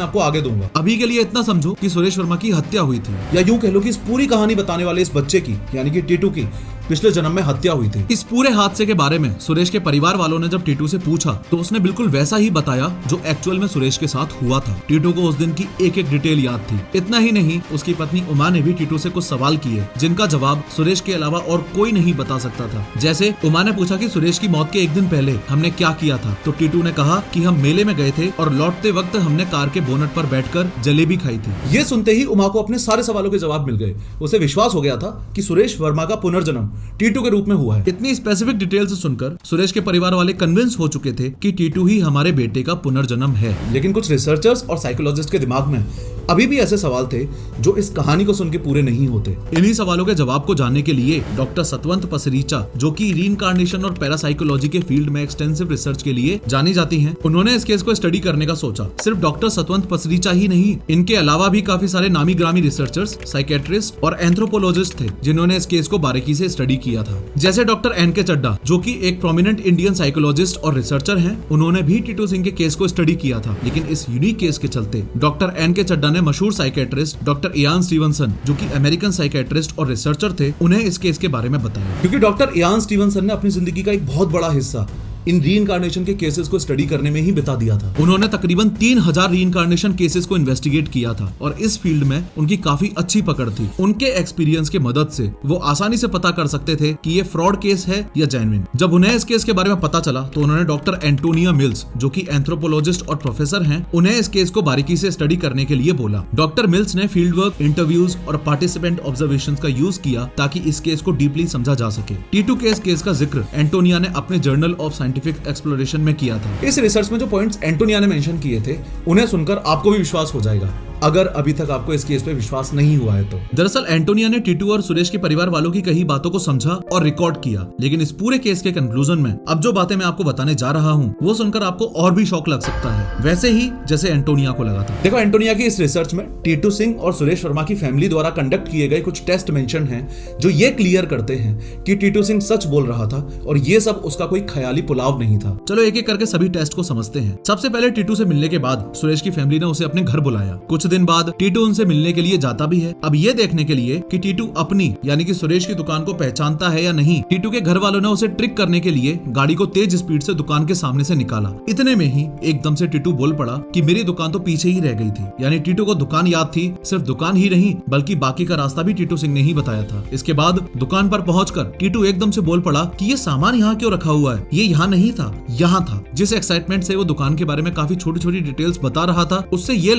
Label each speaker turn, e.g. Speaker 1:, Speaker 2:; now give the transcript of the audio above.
Speaker 1: आपको आगे दूंगा। अभी के लिए इतना समझो कि सुरेश वर्मा की हत्या हुई थी, या यूं कह लो कि इस पूरी कहानी बताने वाले इस बच्चे की यानी कि टीटू की पिछले जन्म में हत्या हुई थी। इस पूरे हादसे के बारे में सुरेश के परिवार वालों ने जब टीटू से पूछा तो उसने बिल्कुल वैसा ही बताया जो एक्चुअल में सुरेश के साथ हुआ था। टीटू को उस दिन की एक एक डिटेल याद थी। इतना ही नहीं, उसकी पत्नी उमा ने भी टीटू से कुछ सवाल किए जिनका जवाब सुरेश के अलावा और कोई नहीं बता सकता था। जैसे उमा ने पूछा कि सुरेश की मौत के एक दिन पहले हमने क्या किया था, तो टीटू ने कहा कि हम मेले में गए थे और लौटते वक्त हमने कार के बोनट पर बैठकर जलेबी खाई थी। ये सुनते ही उमा को अपने सारे सवालों के जवाब मिल गए। उसे विश्वास हो गया था कि सुरेश वर्मा का पुनर्जन्म टीटू के रूप में हुआ है। इतनी स्पेसिफिक डिटेल्स सुनकर सुरेश के परिवार वाले कन्विंस हो चुके थे कि टीटू ही हमारे बेटे का पुनर्जन्म है। लेकिन कुछ रिसर्चर्स और साइकोलॉजिस्ट के दिमाग में अभी भी ऐसे सवाल थे जो इस कहानी को सुन के पूरे नहीं होते। इन्हीं सवालों के जवाब को जानने के लिए डॉक्टर सतवंत पसरीचा, जो कि रीइंकार्नेशन और पैरासाइकोलॉजी के फील्ड में एक्सटेंसिव रिसर्च के लिए जानी जाती हैं, उन्होंने इस केस को स्टडी करने का सोचा। सिर्फ डॉक्टर सतवंत पसरीचा ही नहीं, इनके अलावा भी काफी सारे नामी ग्रामी रिसर्चर्स, साइकेट्रिस्ट और एंथ्रोपोलॉजिस्ट थे जिन्होंने इस केस को बारीकी से स्टडी किया था। जैसे डॉक्टर एन.के. चड्डा, जो कि एक प्रोमिनेंट इंडियन साइकोलॉजिस्ट और रिसर्चर हैं, उन्होंने भी टीटू सिंह के केस को स्टडी किया था। लेकिन इस यूनिक केस के चलते डॉक्टर एन.के. चड्डा ने मशहूर साइकेट्रिस्ट डॉक्टर इयान स्टीवनसन, जो कि अमेरिकन साइकेट्रिस्ट और रिसर्चर थे, उन्हें इस केस के बारे में बताया। क्योंकि डॉक्टर इयान स्टीवनसन ने अपनी जिंदगी का एक बहुत बड़ा हिस्सा इन रीइंकार्नेशन के केसेस को स्टडी करने में ही बिता दिया था। उन्होंने तकरीबन 3000 रीइंकार्नेशन केसेस को इन्वेस्टिगेट किया था और इस फील्ड में उनकी काफी अच्छी पकड़ थी। उनके एक्सपीरियंस के मदद से वो आसानी से पता कर सकते थे कि ये फ्रॉड केस है या जेन्युइन। जब उन्हें इस केस के बारे में पता चला तो उन्होंने डॉक्टर एंटोनिया मिल्स, जो कि एंथ्रोपोलॉजिस्ट और प्रोफेसर हैं, उन्हें इस केस को बारीकी से स्टडी करने के लिए बोला। डॉक्टर मिल्स ने फील्ड वर्क, इंटरव्यूज और पार्टिसिपेंट ऑब्जर्वेशन का यूज किया ताकि इस केस को डीपली समझा जा सके। टीटू केस का जिक्र एंटोनिया ने अपने जर्नल ऑफ साइंटिफिक एक्सप्लोरेशन में किया था। इस रिसर्च में जो पॉइंट्स एंटोनिया ने मेंशन किए थे, उन्हें सुनकर आपको भी विश्वास हो जाएगा, अगर अभी तक आपको इस केस पे विश्वास नहीं हुआ है तो। दरअसल एंटोनिया ने टीटू और सुरेश के परिवार वालों की कही बातों को समझा और रिकॉर्ड किया। लेकिन इस पूरे केस के कंक्लूजन में अब जो बातें मैं आपको बताने जा रहा हूँ, वो सुनकर आपको और भी शौक लग सकता है, वैसे ही जैसे एंटोनिया को लगा था। देखो, एंटोनिया की इस रिसर्च में टीटू सिंह और सुरेश वर्मा की फैमिली द्वारा कंडक्ट किए गए कुछ टेस्ट मेंशन हैं जो ये क्लियर करते हैं कि टीटू सिंह सच बोल रहा था और ये सब उसका कोई ख्याली पुलाव नहीं था। चलो एक एक करके सभी टेस्ट को समझते हैं। सबसे पहले टीटू से मिलने के बाद सुरेश की फैमिली ने उसे अपने घर बुलाया। कुछ दिन बाद टीटू उनसे मिलने के लिए जाता भी है। अब ये देखने के लिए कि टीटू अपनी यानी कि सुरेश की दुकान को पहचानता है या नहीं, टीटू के घर वालों ने उसे ट्रिक करने के लिए गाड़ी को तेज स्पीड से दुकान के सामने से निकाला। इतने में ही एकदम से टीटू बोल पड़ा कि मेरी दुकान तो पीछे ही रह गई थी। यानी टीटू को दुकान याद थी। सिर्फ दुकान ही नहीं बल्कि बाकी का रास्ता भी टीटू सिंह ने ही बताया था। इसके बाद दुकान पर पहुंचकर टीटू एकदम से बोल पड़ा कि ये सामान यहाँ क्यों रखा हुआ है, ये यहाँ नहीं था, यहाँ था। जिस एक्साइटमेंट से वो दुकान के बारे में काफी छोटी छोटी डिटेल्स बता रहा था, उससे ये